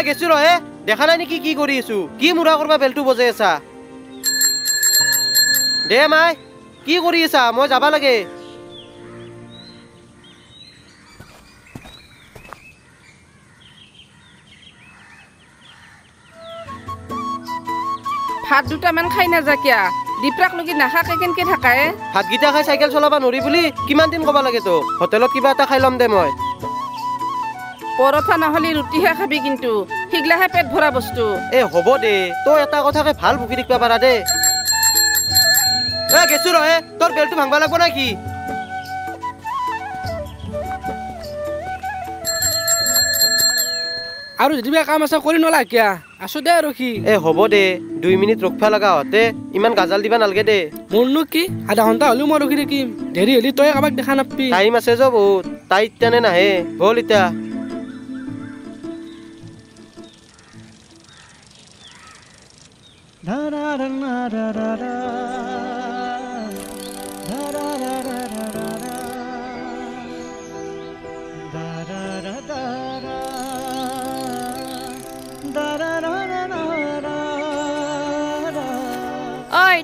গেছো ৰে দেখা নাই নেকি কি কৰি আছো কি মুৰা কৰবা বেলটো বজাই আছা দে মাই কি কৰি আছা মই যাবা লাগে ভাত দুটামান খাই নাযা কিয়া দীপৰাক লগি নাখাকে কেনকে থাকায় ভাতগিটা খাই চাইকেল চলাবা নৰি বুলি কিমান দিন ক'বা লাগে তোক হোটেলত কিবা এটা খাই ল'ম দে মই পৰঠা নহ'লে ৰুটিহে খাবি কিন্তু সিগলাহে পেট ভৰা বস্তু হ'ব দে তই এটা কথাকে ভাল ভুকি দেখিবা পাৰা দে গেছো ৰে তোৰ বেলটো ভাঙবা লাগব না কি আৰু যেনিবা কাম আছে কৰি নলা কিয়া আছো দে ৰখি হ'ব দে 2 মিনিট ৰখবা লগা হতে ইমান গাজাল দিবা নালগে দে মোৰনো কি আধা ঘণ্টা হ'লেও মই ৰখি থাকিম দেৰি হ'লে তই কাবাক দেখা নাপবি টাইম আছে যো বহুত তাই ইত্যানে নাহে বল ইতা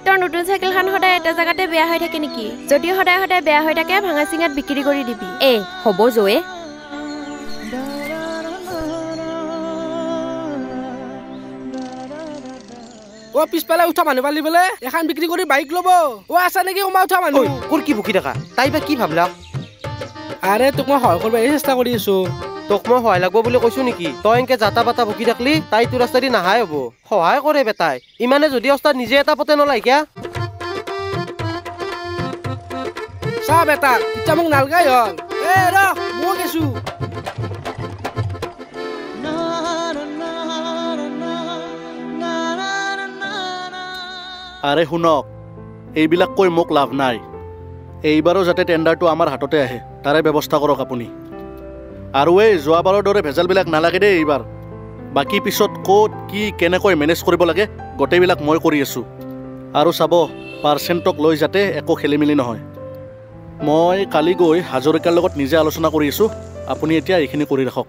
তোৰ নতুন চাইকেলখন সদায় এটা জাগাতে বেয়া হৈ থাকে নেকি যদি সদায় সদায় বেয়া হৈ থাকে ভাঙা চিঙাত বিক্ৰী কৰি দিবি হ'ব জয়ে পিছফালে উঠা মানুহ পালি বোলে এখন বিক্ৰী কৰি বাইক ল'ব আছা নেকি উঠা মানুহ কোৰ কি ভুকি থাকা তাই বা কি ভাবলা আৰে তোক মই সহায় কৰিব চেষ্টা কৰি আছো তোক মই সহায় লাগব বুলি কৈছো নেকি তই এনেকে জাতা পাতা ভুকি থাকলি তাই তোৰ ৰাস্তা দি নাহাই হ'ব সহায় কৰে বেটাই ইমানে যদি অস্তাদ নিজে এটা পতে নলাই কিয়া চা বেটা ইচ্ছা মোক নালগাই হ'ল মই গেছো আৰে শুনক এইবিলাক কৈ মোক লাভ নাই এইবাৰো যাতে টেণ্ডাৰটো আমাৰ হাততে আহে তাৰে ব্যৱস্থা কৰক আপুনি আৰু এই যোৱাবাৰৰ দৰে ভেজালবিলাক নালাগে দেই এইবাৰ বাকী পিছত ক'ত কি কেনেকৈ মেনেজ কৰিব লাগে গোটেইবিলাক মই কৰি আছোঁ আৰু চাব পাৰ্চেণ্টক লৈ যাতে একো খেলি মেলি নহয় মই কালি গৈ হাজৰিকাৰ লগত নিজে আলোচনা কৰি আছোঁ আপুনি এতিয়া এইখিনি কৰি ৰাখক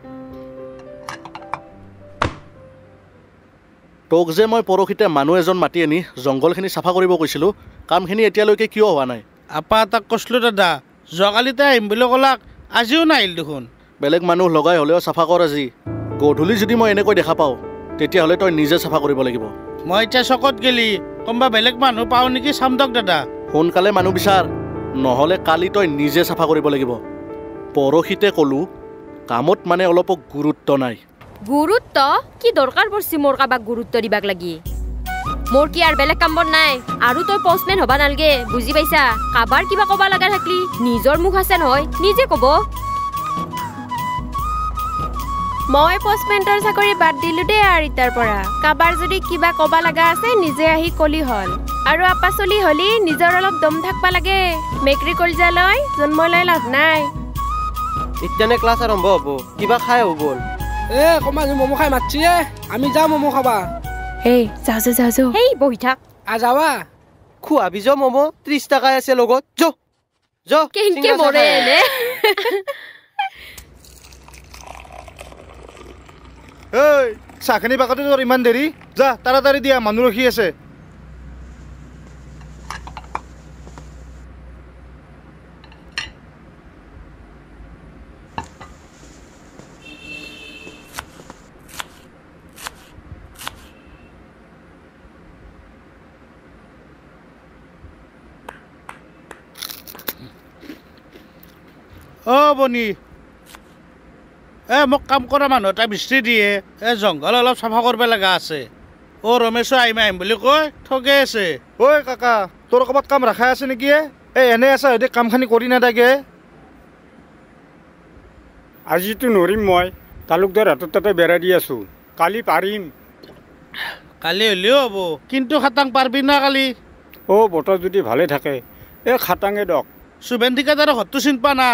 তোক যে মই পৰহিতে মানুহ এজন মাতি আনি জংঘলখিনি চাফা কৰিব কৈছিলোঁ কামখিনি এতিয়ালৈকে কিয় হোৱা নাই আপা তাক কৈছিলোঁ দাদা যোৱাকালিতে আহিম বুলি ক'লাক আজিও নাহিল দেখোন বেলেগ মানুহ লগাই হ'লেও চাফা কৰ আজি গধূলি যদি মই এনেকৈ দেখা পাওঁ তেতিয়াহ'লে তই নিজে চাফা কৰিব লাগিব মই এতিয়া চকত গেলি কোনোবা বেলেগ মানুহ পাওঁ নেকি চাম দক দাদা সোনকালে মানুহ বিচাৰ নহ'লে কালি তই নিজে চাফা কৰিব লাগিব পৰহিতে ক'লোঁ কামত মানে অলপো গুৰুত্ব নাই গুৰুত্ব কি দৰকাৰ পৰছি মোৰ কাবাক গুৰুত্ব দিবাক লাগি মোৰ কি আৰু বেলেগ কাম বন নাই আৰু তই পোষ্টমেন হবা নালগে বুজি পাইছা কাবাৰ কিবা কবা লগা থাকলি নিজৰ মুখ আছে নহয় নিজে কব মই পোষ্টমেন্টৰ চাকৰি বাদ দিলো দে আৰু ইটাৰ পৰা কাবাৰ যদি কিবা কবা লগা আছে নিজে আহি কলি হল আৰু আপা চলি হলি নিজৰ অলপ দম থাকবা লাগে মেকৰি কলজালৈ জন্ম লৈ লাভ নাই ইত্যানে ক্লাছ আৰম্ভ হ'ব কিবা খাই হ'ব বল কমা মমো খাই মাতছি আমি যাওঁ মমো খাবা যাওঁ বহি থাক যাবা খুৱাবি য মমো 30 টকাই আছে লগত কেনকে মৰে এনে চাহখিনি পাকতে তোৰ ইমান দেৰি যা তাড়াতাড়ি দিয়া মানুহ ৰখি আছে বনি মোক কাম কৰা মানুহ এটা মিস্ত্ৰী দিয়ে জংঘল অলপ চাফা কৰিব লগা আছে ৰমেশো আহিম বুলি কৈ ঠগে আছে ঐ কাকা তোৰ ক'ৰবাত কাম ৰাখাই আছে নেকি এনে আছা যদি কামখিনি কৰি নাথাকে আজিতো নৰিম মই তালুকদাৰ হাতত তাতে বেৰা দি আছোঁ কালি পাৰিম কালি হ'লেও হ'ব কিন্তু খাটাং পাৰবি না কালি বতৰ যদি ভালে থাকে খাটাঙে দক সুবেন ঠিকাদাৰৰ ঘৰটো চিন পা না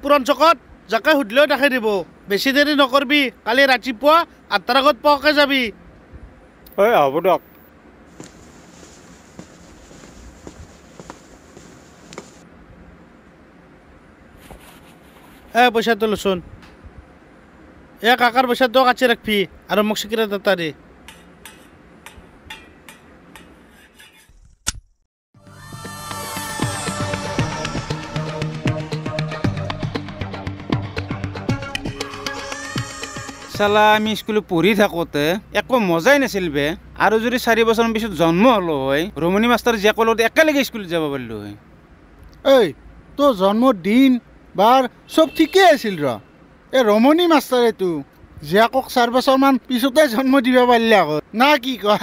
পুৰণ চকত যাকে সুধিলেও দেখাই দিব বেছি দেৰি নকৰবি কালি ৰাতিপুৱা 8টাৰ আগত পোৱাকে যাবি হ'ব দক পইচাটো লচোন এ কাকাৰ পইচাটো কাটি ৰাখবি আৰু মোক চিকিউৰিটি এটা দে চালা আমি স্কুলত পঢ়ি থাকোঁতে একো মজাই নাছিল বে আৰু যদি 4 বছৰৰ পিছত জন্ম হ'লো হয় ৰমণী মাষ্টাৰ জীয়াকৰ লগত একেলগে স্কুলত যাব পাৰিলো হয় এই তোৰ জন্মৰ দিন বাৰ চব ঠিকেই আছিল এই ৰমণী মাষ্টাৰেতো জীয়াকক 4 বছৰমান পিছতে জন্ম দিব পাৰিলে আকৌ না কি কয়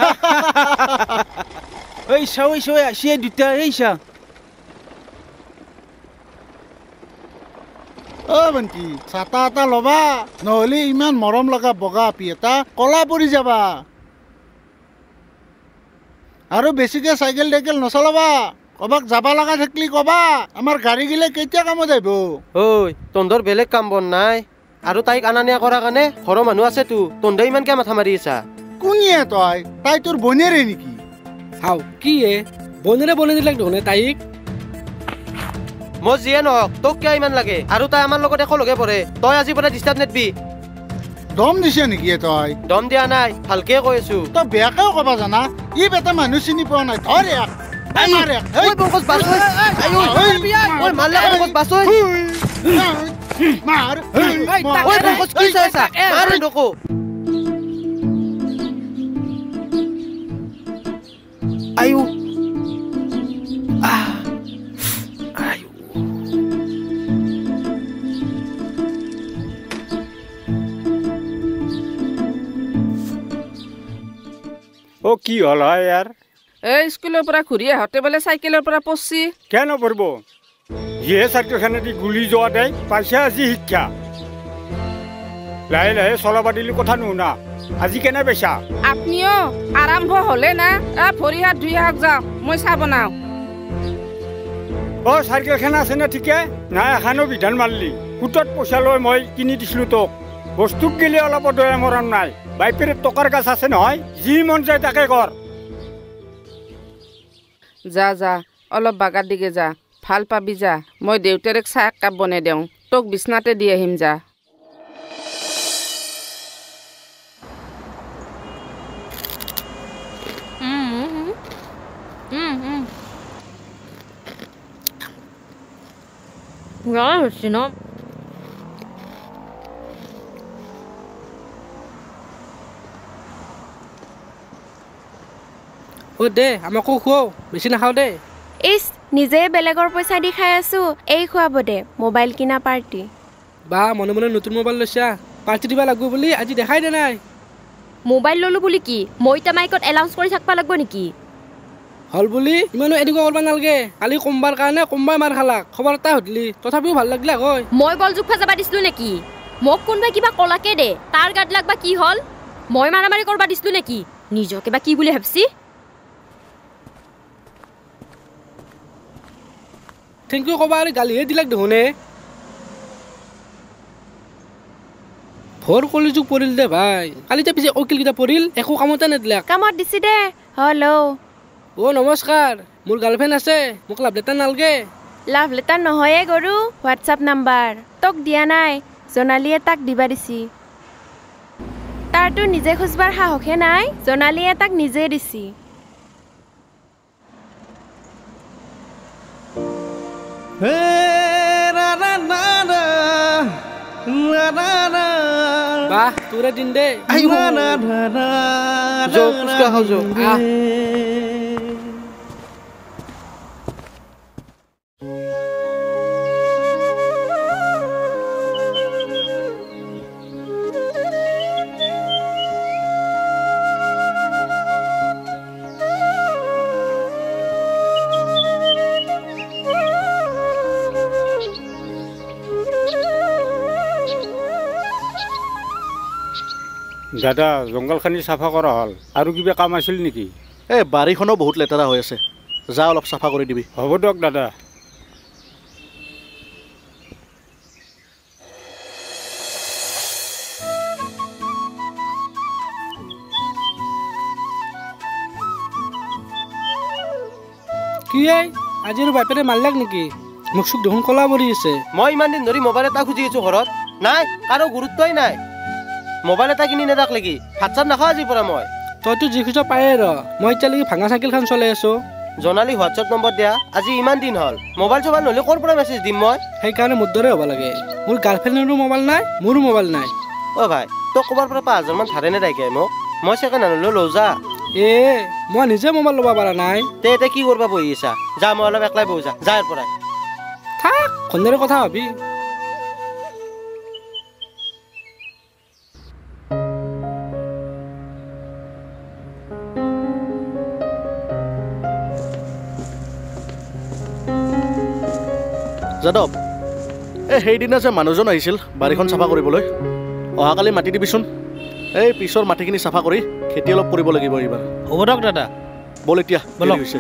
এই চাও আহিছে দুটা এই চা ভণ্টি ছাতা এটা ল'বা নহ'লে ইমান মৰম লগা বগা আপি এটা কলা পৰি যাবা আৰু বেছিকৈ চাইকেল টাইকেল নচলাবা ক'ৰবাক যাব লগা থাকিলে ক'বা আমাৰ গাড়ী গিলে কেতিয়া কামত আহিব ঐ তহঁতৰ বেলেগ কাম বন নাই আৰু তাইক আনা নিয়া কৰাৰ কাৰণে ঘৰৰ মানুহ আছেতো তহঁতে ইমানকে মাথা মাৰি আছা কোনিয়ে তাই তোৰ বনেৰে নেকি হাও কি বনেৰে বনাই দিলাক দেখোনে তাইক মই যিয়ে নহওক তোক কিয় ইমান লাগে আৰু তাই আমাৰ লগত একেলগে পঢ়ে তই আজিৰ পৰা ডিষ্টাৰ্ব নেদবি দম দিছে নেকি তই দম দিয়া নাই ভালকে কৈ আছো তই বেয়াকেও ক'বা জানা ই বেটা মানুহ চিনি পোৱা নাই ধৰ অ কি হ'ল হয় ইয়াৰ এই স্কুলৰ পৰা ঘূৰি আহোঁতে বোলে চাইকেলৰ পৰা পচছি কেন পৰিব যিহে চাইকেলখনেদি গুলি যোৱা দে পাইছে আজি শিক্ষা লাহে লাহে চলাবা দিলি কথা নুশুনা আজি কেনে পাইছা আপনিও আৰম্ভ হ'লে না ভৰি হাত ধুই আহক যাওঁ মই চাহ বনাওঁ অ চাইকেলখন আছে নে ঠিকে নাই এখানো বিধান মাৰিলি সুতত পইচা লৈ মই কিনি দিছিলো তোক বস্তুক গেলি অলপ দয়া মৰম নাই বাইপেৰে টকাৰ গাছ আছে নহয় যি মন যায় তাকে কৰ যা অলপ বাগাৰ দিকে যা ভাল পাবি যা মই দেউতাৰেক চাহ এক কাপ বনাই দিওঁ তোক বিচনাতে দি আহিম যা দে আমাকো খুৱাও বেছি নাখাওঁ দে ইছ নিজে বেলেগৰ পইচা দি খাই আছো এই খুৱাব দে মোবাইল কিনা পাৰ্টি বা মনে মনে নতুন মোবাইল লৈছা পাৰ্টি দিবা লাগব বুলি আজি দেখাই দে নাই মোবাইল ললো বুলি কি মই তা মাইকত এলাউন্স কৰি থাকবা লাগব নেকি হল বুলি ইমানো এনেকুৱা কৰবা নালগে কালি কোমবাৰ কাৰণে কোমবাই মাৰ খালাক খবৰ এটা সুধলি তথাপিও ভাল লাগিলা হয় মই বল জুখা যাবা দিছলো নেকি মোক কোনবাই কিবা কলাকে দে তাৰ গাত লাগবা কি হল মই মাৰামাৰি কৰবা দিছলো নেকি নিজকে বা কি বুলি ভাবছি থেংক ইউ কবা আৰু গালিহে দিলাক দেখোনে ভৰ কলিযুগ পৰিল দে ভাই কালিতে পিছে অকিলকেইটা পৰিল একো কামতে নেদিলাক কামত দিছি দে হেল্ল' নমস্কাৰ মোৰ গাৰ্লফ্ৰেণ্ড আছে মোক লাভ লেটাৰ নালগে লাভ লেটাৰ নহয়ে গৰু হোৱাটছআপ নাম্বাৰ তোক দিয়া নাই জোনালীয়ে তাক দিবা দিছি তাৰতো নিজে খুজবাৰ সাহসে নাই জোনালীয়ে তাক নিজে দিছি বাহ তোৰে দিন দে দাদা জংঘলখানি চাফা কৰা হ'ল আৰু কিবা কাম আছিল নেকি এই বাৰীখনো বহুত লেতেৰা হৈ আছে যা অলপ চাফা কৰি দিবি হ'ব দিয়ক দাদা কি আজি আৰু বাপেৰে মাৰলাক নেকি মোক চুক দেখোন কলা পৰি আছে মই ইমান দিন ধৰি মোবাইল এটা খুজি আছো ঘৰত নাই কাৰো গুৰুত্বই নাই মোবাইল এটা কিনি নেদাক লাগি ভাত চাত নাখাওঁ আজিৰ পৰা মই তইতো যি খুচ পায়ে ৰ মই এতিয়ালৈকে ভাঙা চাইকেলখন চলাই আছো জনালি হোৱাটছএপ নম্বৰ দিয়া আজি ইমান দিন হ'ল মোবাইল চোবাইল নহ'লে ক'ৰ পৰা মেছেজ দিম মই সেইকাৰণে মোৰ দৰে হ'ব লাগে মোৰ গাৰ্লফ্ৰেণ্ডৰো মোবাইল নাই মোৰো মোবাইল নাই অ' ভাই তোক ক'ৰবাৰ পৰা 5,000 মান ধাৰে নেদাইকে মোক মই ছেকেণ্ড হেণ্ড লৈ যা মই নিজে মোবাইল ল'ব পৰা নাই তে এতিয়া কি কৰিব বহি আছা যা মই অলপ একলাই বহি যা ইয়াৰ পৰাই থাক খন্দেৰে কথা ভাবি যাদৱ সেইদিনা যে মানুহজন আহিছিল বাৰীখন চাফা কৰিবলৈ অহাকালি মাটি দিবিচোন এই পিছৰ মাটিখিনি চাফা কৰি খেতি অলপ কৰিব লাগিব এইবাৰ হ'ব দিয়ক দাদা বল এতিয়া বলক হৈছে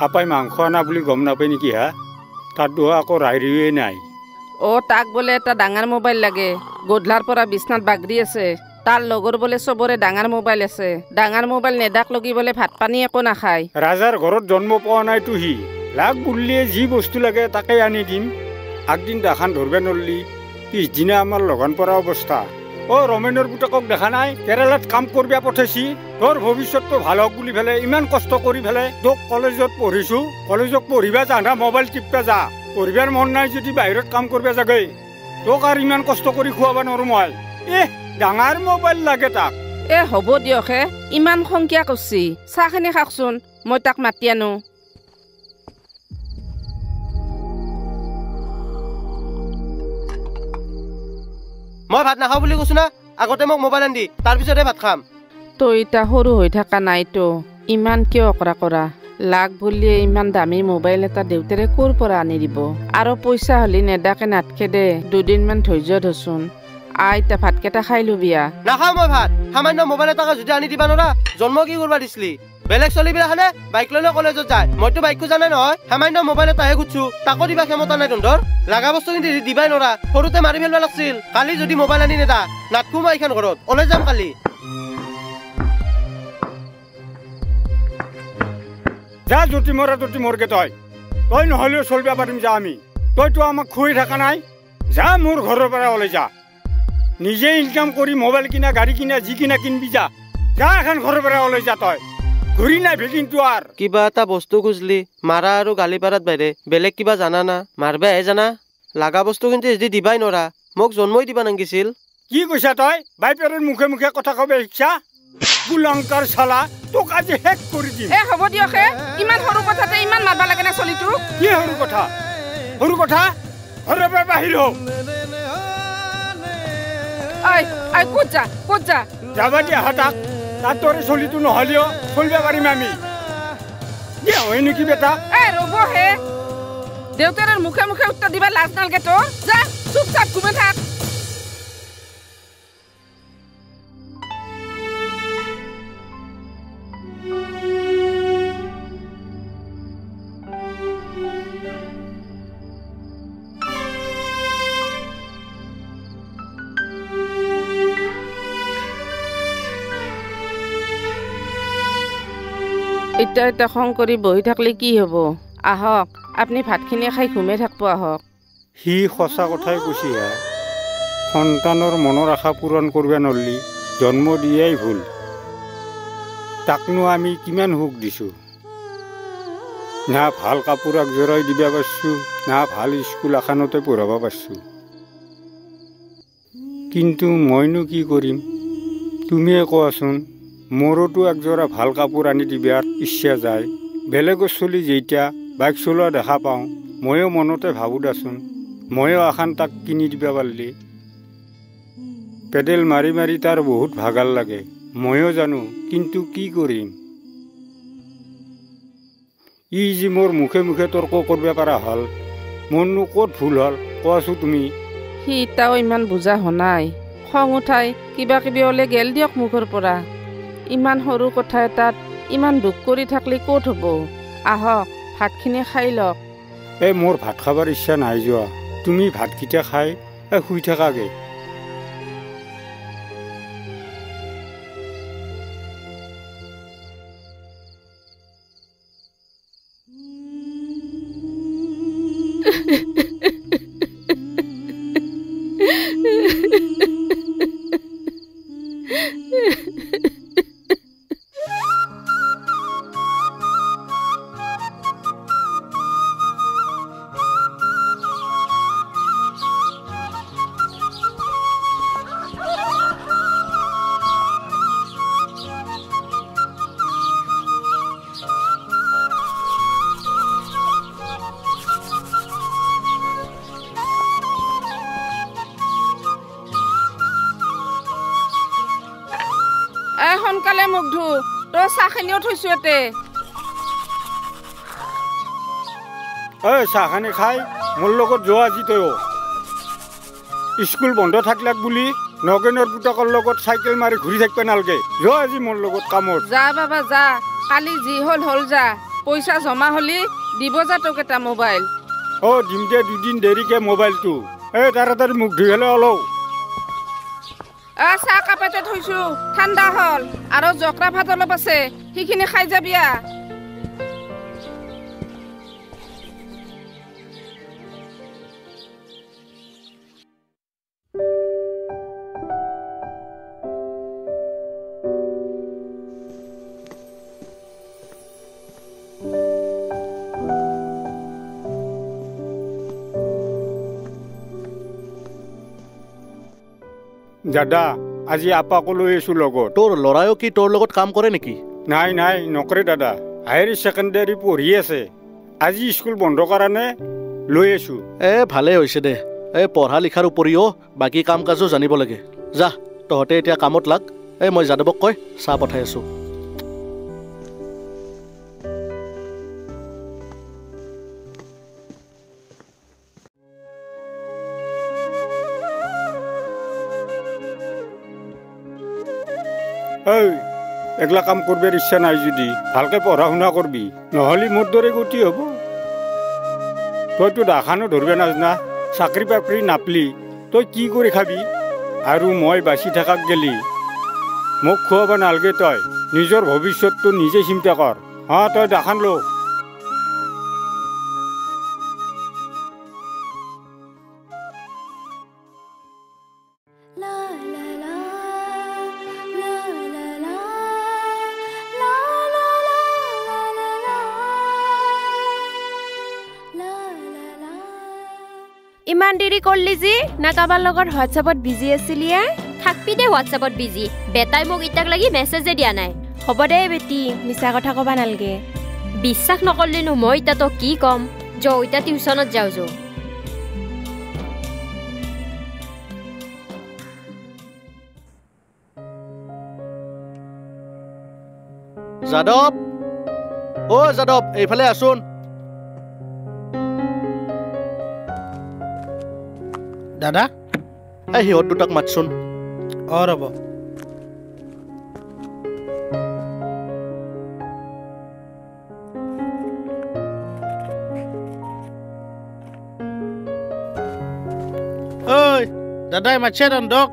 আপাই মাংস আনা বুলি গম নাপায় নেকি হা তাতো আকৌ ৰাইৰিয়ে নাই তাক বোলে এটা ডাঙৰ মোবাইল লাগে গধূলাৰ পৰা বিছনাত বাগৰি আছে তাৰ লগৰ বোলে চবৰে ডাঙৰ মোবাইল আছে ডাঙৰ মোবাইল নেদাক লগি বোলে ভাত পানী একো নাখায় ৰাজাৰ ঘৰত জন্ম পোৱা নাইতো সি লাগ বুলিয়ে যি বস্তু লাগে তাকে আনি দিম আগদিন দাখান ধৰবে নৰলি পিছদিনা আমাৰ লগন পৰা অৱস্থা ৰমেনৰ পুতেকক দেখা নাই কেৰেলাত কাম কৰিব পঠাইছি তোৰ ভৱিষ্যতটো ভাল হওক বুলি পেলাই ইমান কষ্ট কৰি পেলাই তোক কলেজত পঢ়িছো কলেজত পঢ়িবা জানা মোবাইল টিপবা যা পঢ়িবাৰ মন নাই যদি বাহিৰত কাম কৰিব যাগে তোক আৰু ইমান কষ্ট কৰি খুৱাব নোৱাৰো মই ডাঙৰ মোবাইল লাগে তাক হ'ব দিয়ক ইমান সংখ্যা কৰছি চাহখিনি খাওকচোন মই তাক মাতি আনো মই ভাত নাখাওঁ বুলি কৈছো না আগতে মোক মোবাইল আনি তাৰপিছতে ভাত খাম তই এতিয়া সৰু হৈ থকা নাইতো ইমান কিয় অকৰা কৰা লাগ বুলিয়ে ইমান দামী মোবাইল এটা দেউতাৰে ক'ৰ পৰা আনি দিব আৰু পইচা হ'লে নেদাকে নাটকে দে দুদিনমান ধৈৰ্য ধৰচোন এতিয়া ভাতকেইটা খাই লবিয়া নাখাওঁ মই ভাত সামান্য মোবাইল এটা যদি আনি দিবা নৰা জন্ম কি কৰবা দিছিলি বেলেগ চলিবিলাখানে বাইক লৈ কলেজত যায় মইতো বাইক খোজা নাই নহয় সামান্য মোবাইল এটাহে খুজছো তাকো দিবা ক্ষমতা নাই তহঁতৰ লাগা বস্তু কিন্তু দিবাই নৰা সৰুতে মাৰি ফেলবা লাগছিল কালি যদি মোবাইল আনি নেদা নাটকো মই এইখন ঘৰত ওলাই যাম কালি যা জুতি মৰকে তই নহ'লেও চলিব পাৰিম যা আমি তইতো আমাক খুৱাই থকা নাই যা মোৰ ঘৰৰ পৰা ওলাই যা নিজে ইনকাম কৰি মোবাইল কিনা গাড়ী কিনা যি কিনা কিনবি যা এখন ঘৰৰ পৰা ওলাই যা তই ঘূৰি নাই কিন্তু আৰু কিবা এটা বস্তু খুজলি মাৰা আৰু গালি পাৰাত বাহিৰে বেলেগ কিবা জানা না মাৰবাহে জানা লাগা বস্তু কিন্তু যদি দিবাই নৰা মোক জন্মই দিবা নাংগিছিল কি কৈছা তই বাইপেৰৰ মুখে মুখে কথা কব ইচ্ছা বুলংকাৰ চালা তোক আজি শেষ কৰি দিম হ'ব দিয়ক ইমান সৰু কথাতে ইমান মাৰবা লাগে না চলিটো কি সৰু কথা ঘৰৰ পৰা বাহিৰ হ ক'ত যা যাবা দিয়া হাতাক তাত তোৰে চলিটো নহ'লেও চলিব পাৰিম আমি হয় নেকি বেটা ৰ'ব হে দেউতাৰ মুখে মুখে উত্তৰ দিবা লাজ নালগে তো যা চুপচাপ ঘুমে থাক এতিয়া খং কৰি বহি থাকলে কি হ'ব আহক আপুনি ভাতখিনি খাই ঘুমে থাকব আহক সি সঁচা কথাই কৈছে সন্তানৰ মনৰ আশা পূৰণ কৰিব নৰলি জন্ম দিয়াই ভুল তাকনো আমি কিমান সুখ দিছোঁ না ভাল কাপোৰ একযোৰাই দিব পাৰিছোঁ না ভাল স্কুল এখনতে পঢ়াব পাৰিছোঁ কিন্তু মইনো কি কৰিম তুমিয়ে কোৱাচোন মোৰোতো একযোৰা ভাল কাপোৰ আনি দিবাৰ ইচ্ছা যায় বেলেগৰ চলি যেতিয়া বাইক চলোৱা দেখা পাওঁ ময়ো মনতে ভাবোঁ দেচোন ময়ো এখন তাক কিনি দিবা পাৰিলি পেডেল মাৰি মাৰি তাৰ বহুত ভাগাৰ লাগে ময়ো জানো কিন্তু কি কৰিম ই যি মোৰ মুখে মুখে তৰ্ক কৰিব পৰা হ'ল মোৰনো ক'ত ভুল হ'ল কোৱাচোন তুমি সি এটাও ইমান বুজা হোৱা নাই খং উঠাই কিবা কিবি ওলে গেল দিয়ক মুখৰ পৰা ইমান সৰু কথা এটাত ইমান দুখ কৰি থাকলে ক'ত হ'ব আহক ভাতখিনি খাই লওক মোৰ ভাত খাবৰ ইচ্ছা নাই যোৱা তুমি ভাতকেইটা খাই শুই থাকাগে সোনকালে মুখ ধু তই চাহখিনিও থৈছো এতে চাহখানি খাই মোৰ লগত যোৱা আজি তয়ো স্কুল বন্ধ থাকলাক বুলি নগেনৰ পুতকৰ লগত চাইকেল মাৰি ঘূৰি থাকিব নালাগে যোৱা আজি মোৰ লগত কামত যা বাবা যা কালি যি হল যা পইচা জমা হলি দিব যা তোক এটা মোবাইল দিম দে 2 দিন দেৰিকে মোবাইলটো তাড়াতাড়ি মুখ ধুই হলে অলপ চাহ কাপতে থৈছো ঠাণ্ডা হল আৰু জকৰা ভাত অলপ আছে সেইখিনি খাই যাবি দাদা আজি আপাকো লৈ আছো লগত তোৰ ল'ৰায়ো কি তোৰ লগত কাম কৰে নেকি নাই নকৰে দাদা হায়াৰ ছেকেণ্ডাৰী পঢ়ি আছে আজি স্কুল বন্ধ কাৰণে লৈ আছো ভালে হৈছে দে পঢ়া লিখাৰ উপৰিও বাকী কাম কাজো জানিব লাগে যা তহঁতে এতিয়া কামত লাগ মই যাদৱক কৈ চাহ পঠাই আছো এগলা কাম করবার ইচ্ছা নাই যদি ভালকে পড়াশুনা করবি নহলে মোর দরে গতি হব তই তো দাখানো ধরবে না চাকরি বাকরি নাপলি তই কি করে খাবি আর মই বাঁচি থাকাক গেলি মোক খুয়াব নালগে তই নিজের ভবিষ্যৎ তো নিজে চিন্তা কর তই দাখান লো ইমান দেৰি কৰলি যি না কাবাৰ লগত হোৱাটছএপত বিজি আছিলি থাকবি দে হোৱাটছএপত বিজি বেটাই মোক ইটাক লাগি মেছেজে দিয়া নাই হ'ব দে বেটি মিছা কথা কবা নালগে বিশ্বাস নকৰলিনো মই ইটা তো কি কম ইটা টিউচনত যাও যাদৱ এইফালে আছোন দাদা সিহঁত দুটাক মাতচোন ৰ'ব দাদাই মাতছে ৰন্ধক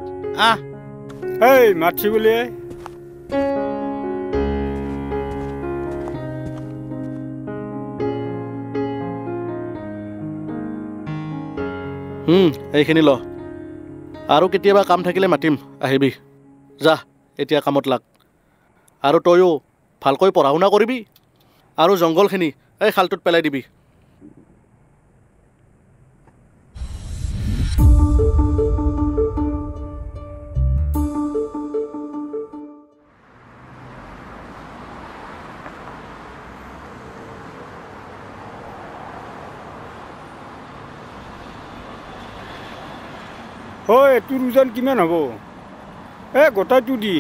মাতছি বুলি এইখিনি ল আৰু কেতিয়াবা কাম থাকিলে মাতিম আহিবি যা এতিয়া কামত লাগ আৰু তয়ো ভালকৈ পঢ়া শুনা কৰিবি আৰু জংঘলখিনি খালটোত পেলাই দিবি তোৰ ওজন কিমান হ'ব গোটাইটো দি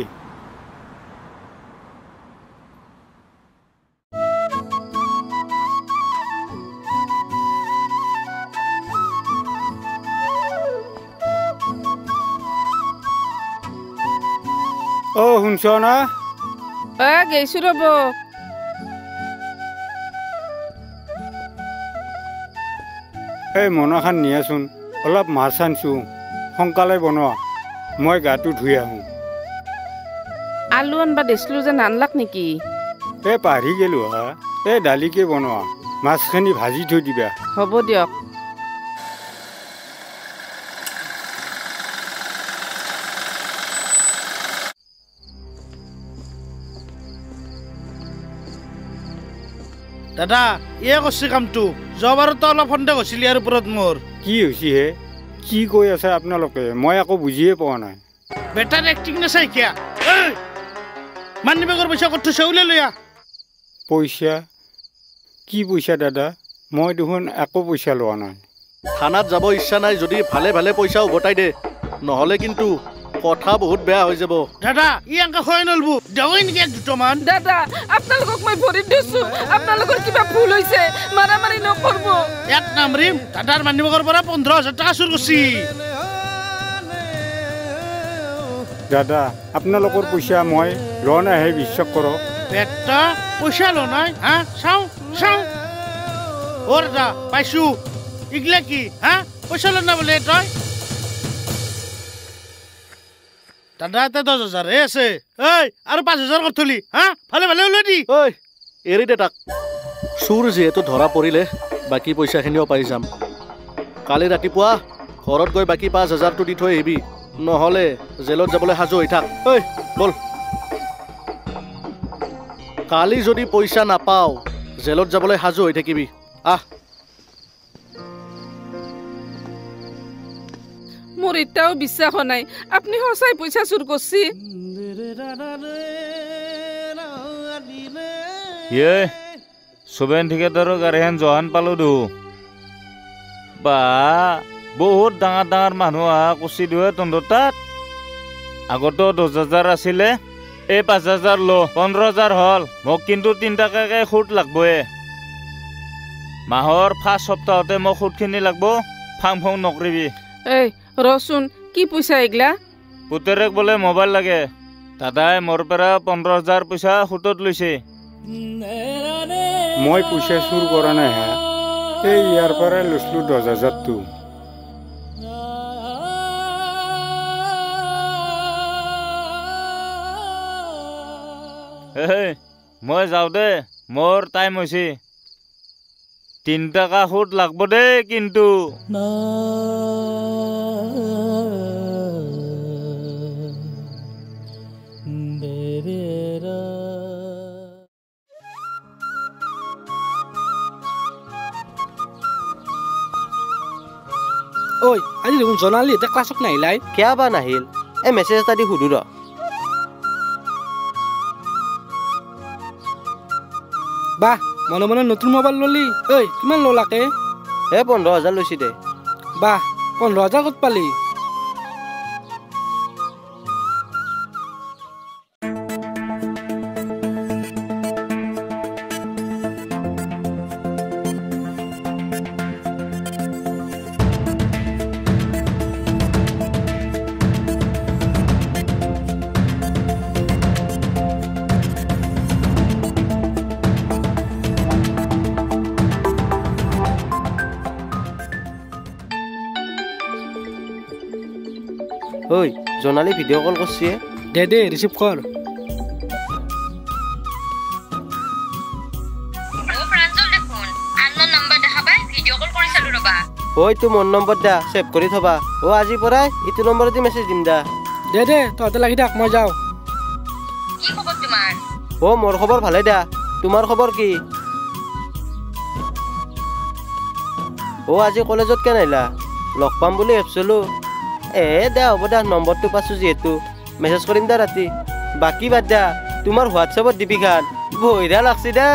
শুনছ না গৈছো ৰব মনাখান নিয়াচোন অলপ মাছ আনছো সোনকালে বনোৱা মই গাটো ধুই আহোঁ আলু আনবা দিছিলো যে নানলাক নেকি পাহৰি গেলো দালিকে বনোৱা মাছখিনি ভাজি থৈ দিবা হ'ব দিয়ক দাদা কৰছি কামটো যোৱাবাৰতো অলপ সন্দেহ হৈছিল ইয়াৰ ওপৰত মোৰ কি হৈছে হে কি কৈ আছে আপোনালোকে মই আকৌ বুজিয়ে পোৱা নাই বেটাৰ এক্টিং নাচাই কিয়া মানি বেগৰ পইচা ক'ত থৈছে ওলাই লৈ পইচা কি পইচা দাদা মই দেখোন একো পইচা লোৱা নাই থানাত যাব ইচ্ছা নাই যদি ভালে ভালে পইচা উভতাই দে নহ'লে কিন্তু কথা বহুত বেয়া হৈ যাব দাদা ই আংকা হৈ নলবো দেওই নেকি দুটামান দাদা আপোনালোকক মই ভৰি দিছো আপোনালোকৰ কিবা ভুল হৈছে মাৰামাৰি নকৰব এক নামৰিম দাদাৰ মানিবকৰ পৰা 15,000 টকা চুৰ কৰছি দাদা আপোনালোকৰ পইচা মই লোৱা নাহে বিশ্বাস কৰক বেটা পইচা ল নাই হা চাও চাও অ দাদা পাইছো ইগলা কি হা পইচা ল না বোলে তই দাদা এটা 10,000 আছে এই আৰু 5,000 কঠলি হা ভালে ভালে ওলাই দি ঐ এৰি দে তাক চুৰ যিহেতু ধৰা পৰিলে বাকী পইচাখিনিও পাই যাম কালি ৰাতিপুৱা ঘৰত গৈ বাকী 5,000টো দি থৈ আহিবি নহ'লে জেলত যাবলৈ সাজু হৈ থাক ঐ বল কালি যদি পইচা নাপাও জেলত যাবলৈ সাজু হৈ থাকিবি আহ মোৰ এতিয়াও বিশ্বাস নাই আপুনি সঁচাই পইচা চুৰ কৰছি ইয়ে সুবেন ঠিকাদাৰৰ গাড়ীখন জহান পালো দু বা বহুত ডাঙৰ ডাঙৰ মানুহ অহা কুচি দিওঁ তহঁতৰ তাত আগতো 10,000 আছিলে এই 5,000 ল 15,000 হ'ল মোক কিন্তু 3 টাকাকে সুত লাগবয়ে মাহৰ ফাৰ্ষ্ট সপ্তাহতে মোক সুতখিনি লাগব ফাং ফাং নকৰিবি এই ৰচোন কি পইচা এগলা পুতেৰেক বোলে মোবাইল লাগে দাদাই মোৰ পৰা 15,000 পইচা সুতত লৈছে মই পইচা চুৰ কৰা নাই হা এই ইয়াৰ পৰাই লৈছিলোঁ 10,000টো মই যাওঁ দে মোৰ টাইম হৈছে 3 টাকা সুত লাগব দেই কিন্তু ঐ আজি দেখোন জনালি এতিয়া ক্লাছত নাহিলাই কিয় বা নাহিল এই মেছেজ এটা দি সুধো ৰ বাহ মনে মনে নতুন মোবাইল ললি ঐ কিমান ললাকে 15,000 লৈছি দে বাহ 15,000 ক'ত পালি ঐ জনালি ভিডিঅ' কল কৰছি দে ৰিচিভ কৰ ঐ তো মোৰ নম্বৰ দা ছেভ কৰি থবা আজিৰ পৰাই ইটো নম্বৰতে মেছেজ দিম দা দে তহঁতে লাগি থাক মই যাওঁ কি খবৰ তোমাৰ মোৰ খবৰ ভালে দা তোমাৰ খবৰ কি আজি কলেজত কেন আহিলা লগ পাম বুলি ভাবিছিলোঁ দে হ'ব দা নম্বৰটো পাইছোঁ যিহেতু মেছেজ কৰিম দা ৰাতি বাকী বাদ দা তোমাৰ হোৱাটছএপত ডিপি খান বঢ়িয়া লাগছি দা